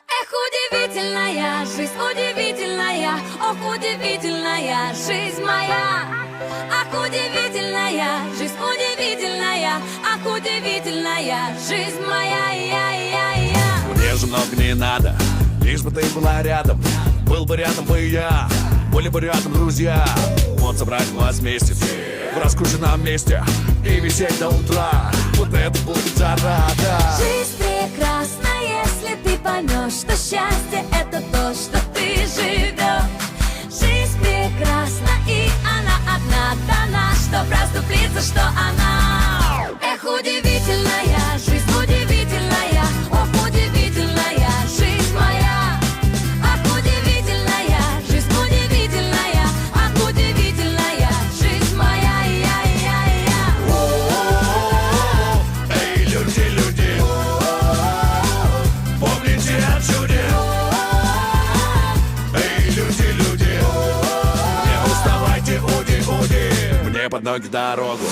Эх, удивительная жизнь, удивительная, ох, удивительная жизнь моя. Ах, удивительная жизнь, удивительная, ах, удивительная жизнь моя. Мне же много не надо, лишь бы ты была рядом. Был бы рядом бы я, были бы рядом друзья. Вот собрать вас вместе в раскрученном месте и висеть до утра. Вот это будет жара, да. Жизнь прекрасна, если ты поймешь, что счастье — это то, что ты живешь. Жизнь прекрасна, и она одна дана, чтоб расступиться, что она. Эх, удивительная жизнь, удивительная, ох, удивительная жизнь моя. Ах, удивительная жизнь, удивительная, ах, удивительная жизнь моя. Эй, люди, помните о чуде. Эй, люди, не уставайте, уди, мне под ноги дорогу.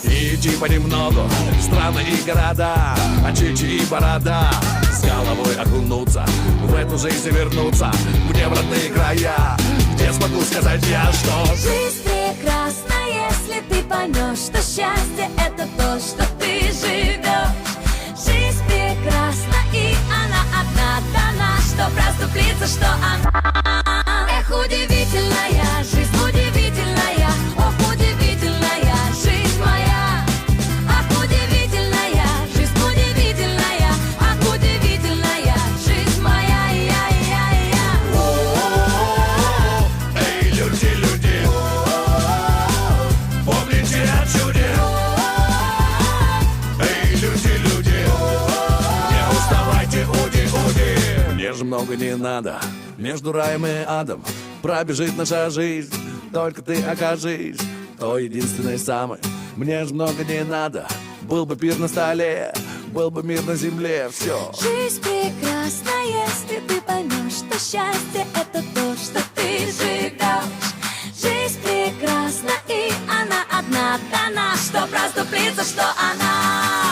И идти понемногу, страны и города, очичи и борода. С головой окунуться, в эту жизнь вернуться, мне в родные края, где смогу сказать я, что Жизнь прекрасна, если ты поймешь, что счастье — это то, что ты живешь. Жизнь прекрасна, и она одна дана, чтоб расступиться, что она. Эх, удивительная жизнь, удивительная, ох, удивительная жизнь моя. Ах, удивительная жизнь, удивительная, ах, удивительная жизнь моя. эй, люди, помните о чуде. Эй, люди, не уставайте, уди. Мне же много не надо, между раем и адом пробежит наша жизнь. Только ты окажись той единственной самой. Мне же много не надо, был бы пир на столе, был бы мир на земле, все. Жизнь прекрасна, если ты поймешь, что счастье — это то, что ты живешь. Жизнь прекрасна, и она одна дана, чтоб расступиться, что она.